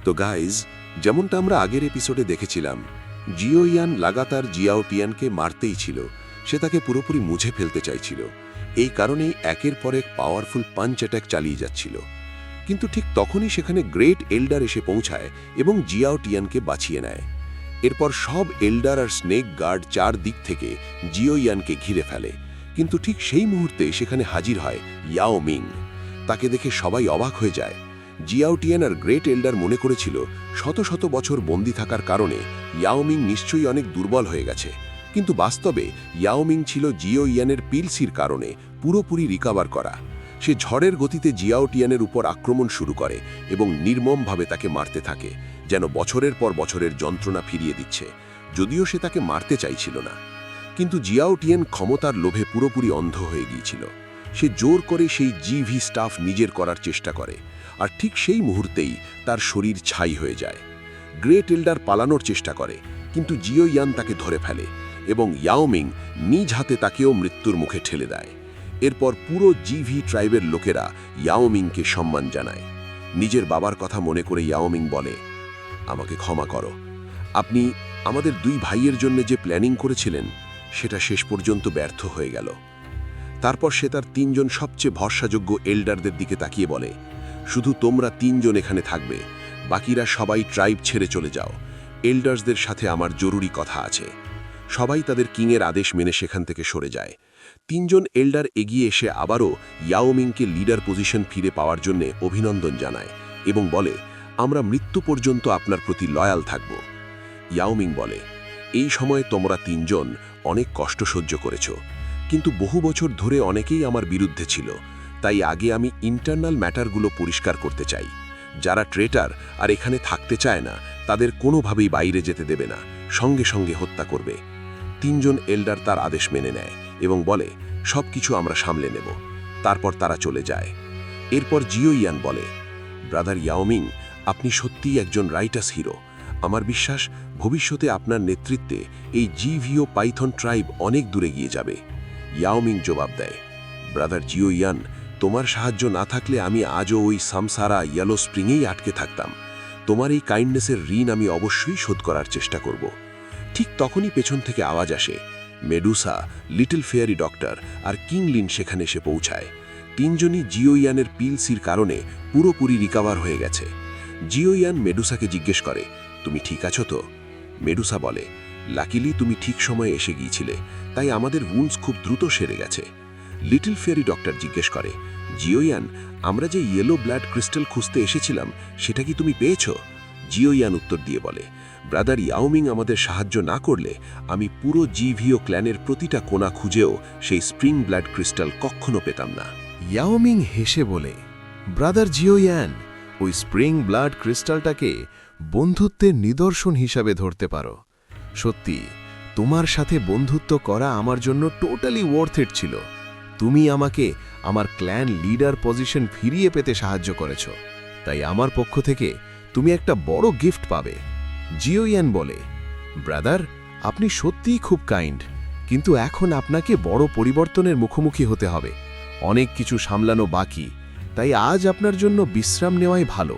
তো গাইজ, যেমনটা আমরা আগের এপিসোডে দেখেছিলাম, জিও ইয়ান লাগাতার জিয়াও টিয়ানকে মারতেই ছিল। সে তাকে পুরোপুরি মুছে ফেলতে চাইছিল। এই কারণেই একের পর এক পাওয়ারফুল পাঞ্চ অ্যাটাক চালিয়ে যাচ্ছিল। কিন্তু ঠিক তখনই সেখানে গ্রেট এল্ডার এসে পৌঁছায় এবং জিয়াও টিয়ানকে বাঁচিয়ে নেয়। এরপর সব এল্ডার আর স্নেক গার্ড চারদিক থেকে জিও ইয়ানকে ঘিরে ফেলে। কিন্তু ঠিক সেই মুহূর্তে সেখানে হাজির হয় ইয়াও মিং। তাকে দেখে সবাই অবাক হয়ে যায়। জিয়াও টিয়ান আর গ্রেট এল্ডার মনে করেছিল শত শত বছর বন্দী থাকার কারণে ইয়াওমিং নিশ্চয়ই অনেক দুর্বল হয়ে গেছে। কিন্তু বাস্তবে ইয়াওমিং ছিল জিও ইয়ানের পিলসির কারণে পুরোপুরি রিকভার করা। সে ঝড়ের গতিতে জিয়াও টিয়ানের উপর আক্রমণ শুরু করে এবং নির্মমভাবে তাকে মারতে থাকে, যেন বছরের পর বছরের যন্ত্রণা ফিরিয়ে দিচ্ছে, যদিও সে তাকে মারতে চাইছিল না। কিন্তু জিয়াও টিয়ান ক্ষমতার লোভে পুরোপুরি অন্ধ হয়ে গিয়েছিল। সে জোর করে সেই জিভি স্টাফ নিজের করার চেষ্টা করে, আর ঠিক সেই মুহূর্তেই তার শরীর ছাই হয়ে যায়। গ্রেট এল্ডার পালানোর চেষ্টা করে, কিন্তু জিও ইয়ান তাকে ধরে ফেলে এবং ইয়াওমিং নিজ হাতে তাকেও মৃত্যুর মুখে ঠেলে দেয়। এরপর পুরো জিভি ট্রাইবের লোকেরা ইয়াওমিংকে সম্মান জানায়। নিজের বাবার কথা মনে করে ইয়াওমিং বলে, আমাকে ক্ষমা করো, আপনি আমাদের দুই ভাইয়ের জন্য যে প্ল্যানিং করেছিলেন সেটা শেষ পর্যন্ত ব্যর্থ হয়ে গেল। তারপর সে তার তিনজন সবচেয়ে ভরসাযোগ্য এল্ডারদের দিকে তাকিয়ে বলে, শুধু তোমরা তিনজন এখানে থাকবে, বাকিরা সবাই ট্রাইব ছেড়ে চলে যাও। এল্ডার্সদের সাথে আমার জরুরি কথা আছে। সবাই তাদের কিংয়ের আদেশ মেনে সেখান থেকে সরে যায়। তিনজন এল্ডার এগিয়ে এসে আবারও ইয়াওমিংকে লিডার পজিশন ফিরে পাওয়ার জন্য অভিনন্দন জানায় এবং বলে, আমরা মৃত্যু পর্যন্ত আপনার প্রতি লয়াল থাকব। ইয়াওমিং বলে, এই সময়ে তোমরা তিনজন অনেক কষ্ট সহ্য করেছ, কিন্তু বহু বছর ধরে অনেকেই আমার বিরুদ্ধে ছিল। তাই আগে আমি ইন্টারনাল ম্যাটারগুলো পরিষ্কার করতে চাই। যারা ট্রেটার আর এখানে থাকতে চায় না তাদের কোনোভাবেই বাইরে যেতে দেবে না, সঙ্গে সঙ্গে হত্যা করবে। তিনজন এল্ডার তার আদেশ মেনে নেয় এবং বলে, সব কিছু আমরা সামলে নেব। তারপর তারা চলে যায়। এরপর জিও ইয়ান বলে, ব্রাদার ইয়াওমিং, আপনি সত্যিই একজন রাইটাস হিরো। আমার বিশ্বাস ভবিষ্যতে আপনার নেতৃত্বে এই জিভিও পাইথন ট্রাইব অনেক দূরে গিয়ে যাবে। ইয়াওমিং জবাব দেয়, ব্রাদার জিও ইয়ান, তোমার সাহায্য না থাকলে আমি আজও ওই সামসারা ইয়েলো স্প্রিংয়েই আটকে থাকতাম। তোমার এই কাইন্ডনেসের ঋণ আমি অবশ্যই শোধ করার চেষ্টা করব। ঠিক তখনই পেছন থেকে আওয়াজ আসে। মেডুসা, লিটল ফেয়ারি ডক্টর আর কিং লিন সেখানে এসে পৌঁছায়। তিনজনই জিও ইয়ানের পিলসির কারণে পুরোপুরি রিকভার হয়ে গেছে। জিও ইয়ান মেডুসাকে জিজ্ঞেস করে, তুমি ঠিক আছো তো? মেডুসা বলে, লাকিলি তুমি ঠিক সময়ে এসে গিয়েছিলে, তাই আমাদের উন্স খুব দ্রুত সেরে গেছে। লিটল ফেয়ারি ডক্টর জিজ্ঞেস করে, জিও ইয়ান, আমরা যে ইয়েলো ব্লাড ক্রিস্টাল খুঁজতে এসেছিলাম সেটা কি তুমি পেয়েছ? জিও ইয়ান উত্তর দিয়ে বলে, ব্রাদার ইয়াওমিং আমাদের সাহায্য না করলে আমি পুরো জিভিও ক্ল্যানের প্রতিটা কোণা খুঁজেও সেই স্প্রিং ব্লাড ক্রিস্টাল কখনো পেতাম না। ইয়াওমিং হেসে বলে, ব্রাদার জিও ইয়ান, ওই স্প্রিং ব্লাড ক্রিস্টালটাকে বন্ধুত্বের নিদর্শন হিসাবে ধরতে পারো। সত্যি, তোমার সাথে বন্ধুত্ব করা আমার জন্য টোটালি ওয়ার্থ ইট ছিল। তুমি আমাকে আমার ক্ল্যান লিডার পজিশন ফিরিয়ে পেতে সাহায্য করেছ, তাই আমার পক্ষ থেকে তুমি একটা বড় গিফট পাবে। জিও ইয়ান বলে, ব্রাদার, আপনি সত্যিই খুব কাইন্ড, কিন্তু এখন আপনাকে বড় পরিবর্তনের মুখোমুখি হতে হবে। অনেক কিছু সামলানো বাকি, তাই আজ আপনার জন্য বিশ্রাম নেওয়াই ভালো।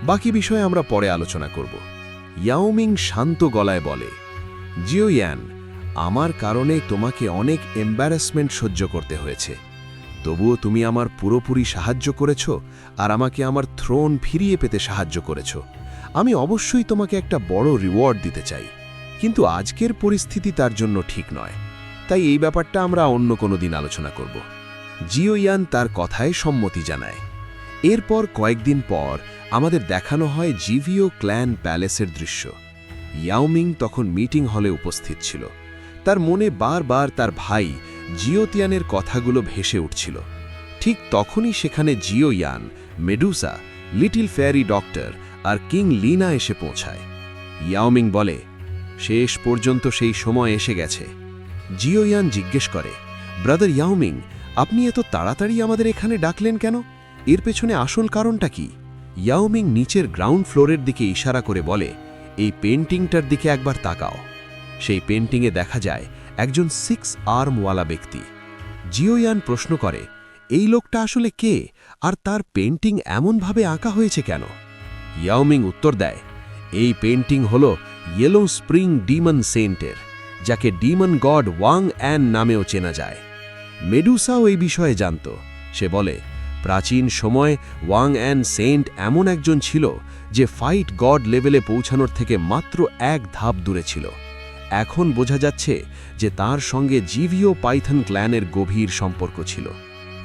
বাকি বিষয়ে আমরা পরে আলোচনা করব। ইয়াওমিং শান্ত গলায় বলে, জিও ইয়ান, আমার কারণে তোমাকে অনেক এম্বারাসমেন্ট সহ্য করতে হয়েছে, তবুও তুমি আমার পুরোপুরি সাহায্য করেছ আর আমাকে আমার থ্রোন ফিরিয়ে পেতে সাহায্য করেছ। আমি অবশ্যই তোমাকে একটা বড় রিওয়ার্ড দিতে চাই, কিন্তু আজকের পরিস্থিতি তার জন্য ঠিক নয়, তাই এই ব্যাপারটা আমরা অন্য কোনো দিন আলোচনা করব। জিও ইয়ান তার কথায় সম্মতি জানায়। এরপর কয়েকদিন পর আমাদের দেখানো হয় জিভিও ক্ল্যান প্যালেসের দৃশ্য। ইয়াওমিং তখন মিটিং হলে উপস্থিত ছিল। তার মনে বারবার তার ভাই জিও তিয়ানের কথাগুলো ভেসে উঠছিল। ঠিক তখনই সেখানে জিও ইয়ান, মেডুসা, লিটল ফেয়ারি ডক্টর আর কিং লিনা এসে পৌঁছায়। ইয়াওমিং বলে, শেষ পর্যন্ত সেই সময় এসে গেছে। জিও ইয়ান জিজ্ঞেস করে, ব্রাদার ইয়াওমিং, আপনি এত তাড়াতাড়ি আমাদের এখানে ডাকলেন কেন? এর পেছনে আসল কারণটা কি? ইয়াওমিং নিচের গ্রাউন্ড ফ্লোরের দিকে ইশারা করে বলে, এই পেন্টিংটার দিকে একবার তাকাও। সেই পেন্টিংয়ে দেখা যায় একজন 6 আর্মওয়ালা ব্যক্তি। জিও ইয়ান প্রশ্ন করে, এই লোকটা আসলে কে আর তার পেন্টিং এমনভাবে আঁকা হয়েছে কেন? ইয়াওমিং উত্তর দেয়, এই পেন্টিং হল ইয়েলো স্প্রিং ডিমন সেন্টের, যাকে ডিমন গড ওয়াং অ্যান নামেও চেনা যায়। মেডুসাও এই বিষয়ে জানত। সে বলে, প্রাচীন সময় ওয়াং অ্যান সেন্ট এমন একজন ছিল যে ফাইট গড লেভেলে পৌঁছানোর থেকে মাত্র এক ধাপ দূরে ছিল। এখন বোঝা যাচ্ছে যে তার সঙ্গে জিভিও পাইথন ক্ল্যানের গভীর সম্পর্ক ছিল।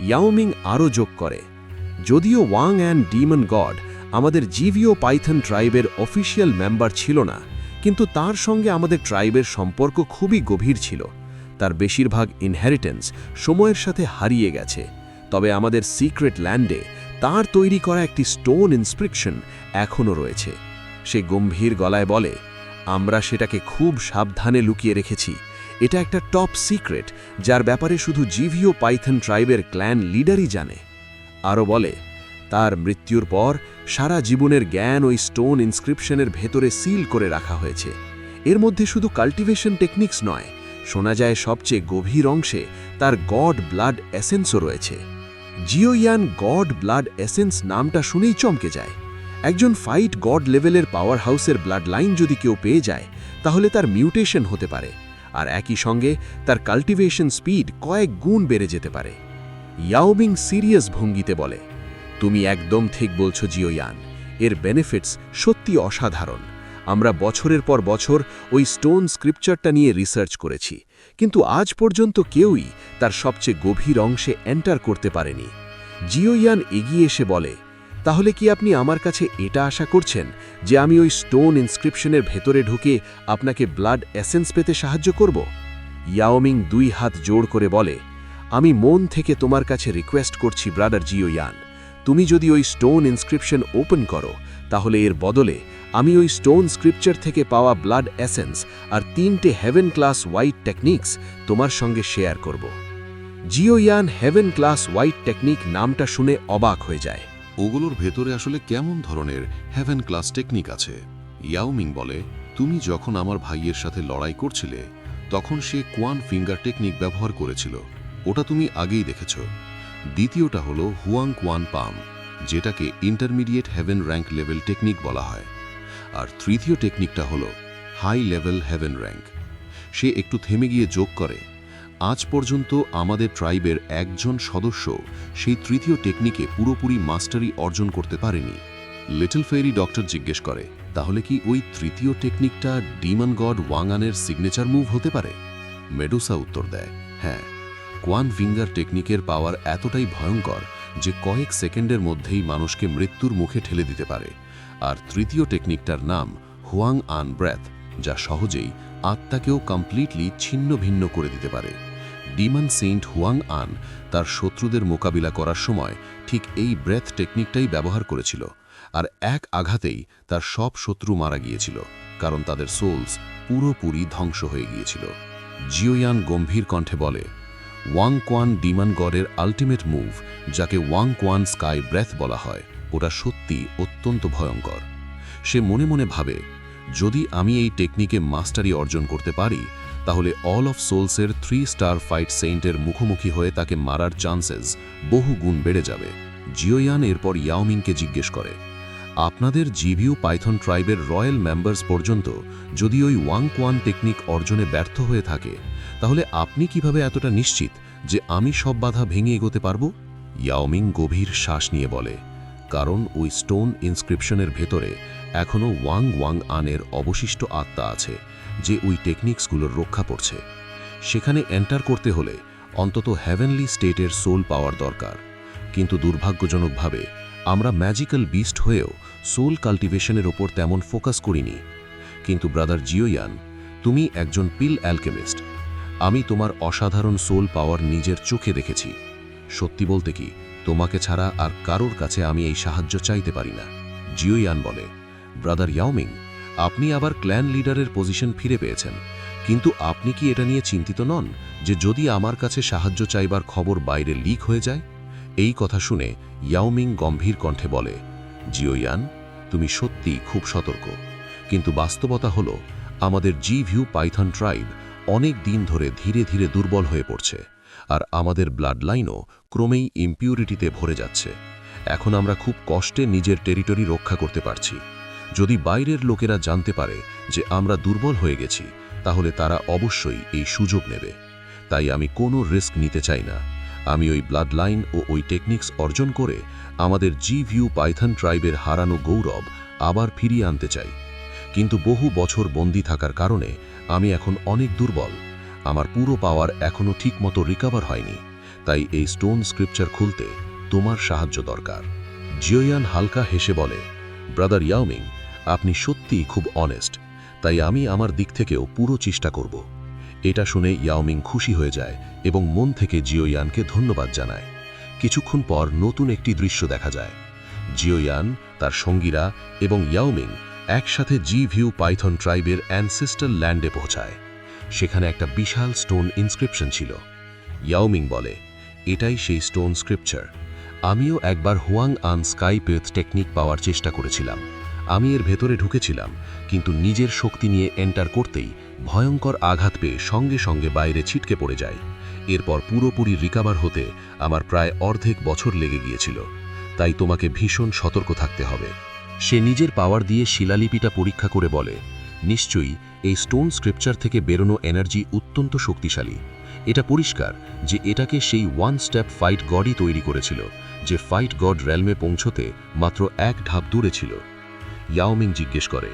ইয়াওমিং আরও যোগ করে, যদিও ওয়াং অ্যান ডিমন গড আমাদের জিভিও পাইথন ট্রাইবের অফিসিয়াল মেম্বার ছিল না, কিন্তু তার সঙ্গে আমাদের ট্রাইবের সম্পর্ক খুবই গভীর ছিল। তার বেশিরভাগ ইনহেরিটেন্স সময়ের সাথে হারিয়ে গেছে, তবে আমাদের সিক্রেট ল্যান্ডে তার তৈরি করা একটি স্টোন ইনস্ক্রিপশন এখনও রয়েছে। সে গম্ভীর গলায় বলে, আমরা সেটাকে খুব সাবধানে লুকিয়ে রেখেছি। এটা একটা টপ সিক্রেট, যার ব্যাপারে শুধু জিভিও পাইথন ট্রাইবের ক্ল্যান লিডারই জানে। আরও বলে, তার মৃত্যুর পর সারা জীবনের জ্ঞান ওই স্টোন ইনস্ক্রিপশনের ভেতরে সিল করে রাখা হয়েছে। এর মধ্যে শুধু কাল্টিভেশন টেকনিক্স নয়, শোনা যায় সবচেয়ে গভীর অংশে তার গড ব্লাড এসেন্সও রয়েছে। জিওয়ান গড ব্লাড এসেন্স নামটা শুনেই চমকে যায়। একজন ফাইট গড লেভেলের পাওয়ার হাউসের ব্লাড লাইন যদি কেউ পেয়ে যায়, তাহলে তার মিউটেশন হতে পারে, আর একই সঙ্গে তার কাল্টিভেশন স্পিড কয়েক গুণ বেড়ে যেতে পারে। ইয়াওমিং সিরিয়াস ভঙ্গিতে বলে, তুমি একদম ঠিক বলছো জিওয়ান, এর বেনিফিটস সত্যি অসাধারণ। আমরা বছরের পর বছর ওই স্টোন স্ক্রিপচারটা নিয়ে রিসার্চ করেছি, কিন্তু আজ পর্যন্ত কেউই তার সবচেয়ে গভীর অংশে এন্টার করতে পারেনি। জিওয়ান এগিয়ে এসে বলে, তাহলে কি আপনি আমার কাছে এটা আশা করছেন যে আমি ওই স্টোন ইনস্ক্রিপশনের ভেতরে ঢুকে আপনাকে ব্লাড এসেন্স পেতে সাহায্য করব? ইয়াওমিং 2 হাত জোড় করে বলে, আমি মন থেকে তোমার কাছে রিকোয়েস্ট করছি ব্রাদার জিওয়ান, তুমি যদি ওই স্টোন ইনস্ক্রিপশন ওপেন করো, তাহলে এর বদলে আমি ওই স্টোন স্ক্রিপচার থেকে পাওয়া ব্লাড এসেন্স আর 3টে হেভেন ক্লাস হোয়াইট টেকনিক্স তোমার সঙ্গে শেয়ার করব। জিওয়ান হেভেন ক্লাস হোয়াইট টেকনিক নামটা শুনে অবাক হয়ে যায়। ওগুলোর ভেতরে আসলে কেমন ধরনের হেভেন ক্লাস টেকনিক আছে? ইয়াওমিং বলে, তুমি যখন আমার ভাইয়ের সাথে লড়াই করছিলে, তখন সে কোয়ান ফিঙ্গার টেকনিক ব্যবহার করেছিল। ওটা তুমি আগেই দেখেছ। দ্বিতীয়টা হলো হুয়াং কোয়ান পাম, যেটাকে intermediate heaven rank level technique বলা হয়। আর তৃতীয় টেকনিকটা হলো হাই লেভেল হেভেন র্যাঙ্ক। সে একটু থেমে গিয়ে যোগ করে, আজ পর্যন্ত আমাদের ট্রাইবের একজন সদস্য সেই তৃতীয় টেকনিকে পুরোপুরি মাস্টারি অর্জন করতে পারেনি। লিটল ফেরি ডক্টর জিজ্ঞেস করে, তাহলে কি ওই তৃতীয় টেকনিকটা ডিমন গড ওয়াংআনের সিগনেচার মুভ হতে পারে? মেডুসা উত্তর দেয়, হ্যাঁ। কোয়ান ফিঙ্গার টেকনিকের পাওয়ার এতটাই ভয়ঙ্কর যে কয়েক সেকেন্ডের মধ্যেই মানুষকে মৃত্যুর মুখে ঠেলে দিতে পারে। আর তৃতীয় টেকনিকটার নাম হুয়াং আন ব্রেথ, যা সহজেই আত্মাকেও কমপ্লিটলি ছিন্ন ভিন্ন করে দিতে পারে। ডিমন সেন্ট হুয়াং আন তার শত্রুদের মোকাবিলা করার সময় ঠিক এই ব্রেথ টেকনিকটাই ব্যবহার করেছিল, আর এক আঘাতেই তার সব শত্রু মারা গিয়েছিল, কারণ তাদের সোলস পুরোপুরি ধ্বংস হয়ে গিয়েছিল। জিওয়ান গম্ভীর কণ্ঠে বলে, ওয়াং কোয়ান ডিমন গডের আল্টিমেট মুভ, যাকে ওয়াং কোয়ান স্কাই ব্রেথ বলা হয়, ওটা সত্যি অত্যন্ত ভয়ঙ্কর। সে মনে মনে ভাবে, যদি আমি এই টেকনিকে মাস্টারি অর্জন করতে পারি, তাহলে অল অফ সোলসের 3 স্টার ফাইট সেন্টের মুখোমুখি হয়ে তাকে মারার চান্সেস বহু গুণ বেড়ে যাবে। জিওয়ান এরপর ইয়াওমিংকে জিজ্ঞেস করে, আপনাদের জিভিও পাইথন ট্রাইবের রয়্যাল মেম্বার্স পর্যন্ত যদি ওই ওয়াং কোয়ান টেকনিক অর্জনে ব্যর্থ হয়ে থাকে, তাহলে আপনি কিভাবে এতটা নিশ্চিত যে আমি সব বাধা ভেঙে এগোতে পারব? ইয়াওমিং গভীর শ্বাস নিয়ে বলে, কারণ ওই স্টোন ইনস্ক্রিপশনের ভেতরে এখনও ওয়াং আনের অবশিষ্ট আত্মা আছে, যে ওই টেকনিক্সগুলোর রক্ষা করছে। সেখানে এন্টার করতে হলে অন্তত হেভেনলি স্টেটের সোল পাওয়ার দরকার। কিন্তু দুর্ভাগ্যজনকভাবে আমরা ম্যাজিক্যাল বিস্ট হয়েও সোল কাল্টিভেশনের ওপর তেমন ফোকাস করিনি। কিন্তু ব্রাদার জিওয়ান, তুমি একজন পিল অ্যালকেমিস্ট। আমি তোমার অসাধারণ সোল পাওয়ার নিজের চোখে দেখেছি। সত্যি বলতে কি, তোমাকে ছাড়া আর কারোর কাছে আমি এই সাহায্য চাইতে পারি না। জিওয়ান বলে, ব্রাদার ইয়াওমিং, আপনি আবার ক্ল্যান লিডারের পজিশন ফিরে পেয়েছেন, কিন্তু আপনি কি এটা নিয়ে চিন্তিত নন যে যদি আমার কাছে সাহায্য চাইবার খবর বাইরে লিক হয়ে যায়? এই কথা শুনে ইয়াওমিং গম্ভীর কণ্ঠে বলে, জিওয়ান, তুমি সত্যি খুব সতর্ক, কিন্তু বাস্তবতা হলো আমাদের জিভিও পাইথন ট্রাইব অনেক দিন ধরে ধীরে ধীরে দুর্বল হয়ে পড়ছে, আর আমাদের ব্লাড লাইনও ক্রমেই ইম্পিউরিটিতে ভরে যাচ্ছে। এখন আমরা খুব কষ্টে নিজের টেরিটরি রক্ষা করতে পারছি। যদি বাইরের লোকেরা জানতে পারে যে আমরা দুর্বল হয়ে গেছি, তাহলে তারা অবশ্যই এই সুযোগ নেবে। তাই আমি কোনো রিস্ক নিতে চাই না। আমি ওই ব্লাড লাইন ও ওই টেকনিক্স অর্জন করে আমাদের জি-ভিউ পাইথন ট্রাইবের হারানো গৌরব আবার ফিরিয়ে আনতে চাই। কিন্তু বহু বছর বন্দী থাকার কারণে আমি এখন অনেক দুর্বল। আমার পুরো পাওয়ার এখনও ঠিকমতো রিকভার হয়নি। তাই এই স্টোন স্ক্রিপচার খুলতে তোমার সাহায্য দরকার। জিওয়ান হালকা হেসে বলে, ব্রাদার ইয়াওমিং, আপনি সত্যিই খুব অনেস্ট, তাই আমি আমার দিক থেকেও পুরো চেষ্টা করব। এটা শুনে ইয়াওমিং খুশি হয়ে যায় এবং মন থেকে জিওয়ানকে ধন্যবাদ জানায়। কিছুক্ষণ পর নতুন একটি দৃশ্য দেখা যায়। জিওয়ান, তার সঙ্গীরা এবং ইয়াওমিং একসাথে জি-ভিউ পাইথন ট্রাইবের অ্যানসেস্টার ল্যান্ডে পৌঁছায়। সেখানে একটা বিশাল স্টোন ইনস্ক্রিপশন ছিল। ইয়াওমিং বলে, এটাই সেই স্টোন স্ক্রিপচার। আমিও একবার হুয়াং আন স্কাই পেথ টেকনিক পাওয়ার চেষ্টা করেছিলাম। আমি এর ভেতরে ঢুকেছিলাম, কিন্তু নিজের শক্তি নিয়ে এন্টার করতেই ভয়ঙ্কর আঘাত পেয়ে সঙ্গে সঙ্গে বাইরে ছিটকে পড়ে যায়। এরপর পুরোপুরি রিকভার হতে আমার প্রায় অর্ধেক বছর লেগে গিয়েছিল। তাই তোমাকে ভীষণ সতর্ক থাকতে হবে। সে নিজের পাওয়ার দিয়ে শিলালিপিটা পরীক্ষা করে বলে, নিশ্চয়ই এই স্টোন স্ক্রিপচার থেকে বেরোনো এনার্জি অত্যন্ত শক্তিশালী। এটা পরিষ্কার যে এটাকে সেই ওয়ান স্টেপ ফাইট গডই তৈরি করেছিল, যে ফাইট গড রেলমে পৌঁছতে মাত্র এক ধাপ দূরে ছিল। ইয়াওমিং জিজ্ঞেস করে,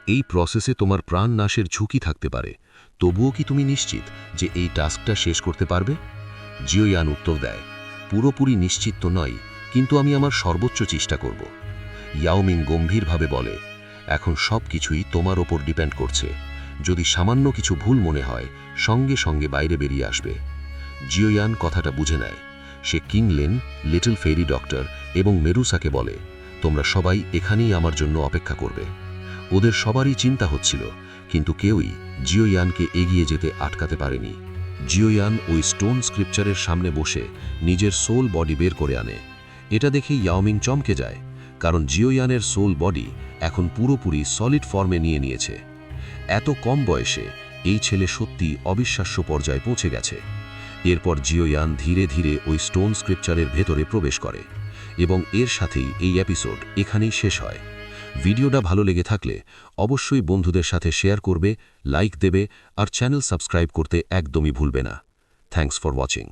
এই প্রসেসে তোমার প্রাণ নাশের ঝুঁকি থাকতে পারে, তবুও কি তুমি নিশ্চিত যে এই টাস্কটা শেষ করতে পারবে? জিওয়ান উত্তর দেয়, পুরোপুরি নিশ্চিত তো নয়, কিন্তু আমি আমার সর্বোচ্চ চেষ্টা করব। ইয়াওমিং গম্ভীরভাবে বলে, এখন সব কিছুই তোমার ওপর ডিপেন্ড করছে। যদি সামান্য কিছু ভুল মনে হয়, সঙ্গে সঙ্গে বাইরে বেরিয়ে আসবে। জিওয়ান কথাটা বুঝে নেয়। সে কিংলেন, লিটল ফেরি ডক্টর এবং মেরুসাকে বলে, তোমরা সবাই এখানেই আমার জন্য অপেক্ষা করবে। ওদের সবারই চিন্তা হচ্ছিল, কিন্তু কেউই জিওয়ানকে এগিয়ে যেতে আটকাতে পারেনি। জিওয়ান ওই স্টোন স্ক্রিপচারের সামনে বসে নিজের সোল বডি বের করে আনে। এটা দেখে ইয়াওমিং চমকে যায়, কারণ জিওয়ানের সোল বডি এখন পুরোপুরি সলিড ফর্মে নিয়েছে। এত কম বয়সে এই ছেলে সত্যি অবিশ্বাস্য পর্যায়ে পৌঁছে গেছে। এরপর জিওয়ান ধীরে ধীরে ওই স্টোন স্ক্রিপচারের ভেতরে প্রবেশ করে এবং এর সাথেই এই এপিসোড এখানেই শেষ হয়। ভিডিওটা ভালো লেগে থাকলে অবশ্যই বন্ধুদের সাথে শেয়ার করবে, লাইক দেবে আর চ্যানেল সাবস্ক্রাইব করতে একদমই ভুলবে না। Thanks for watching.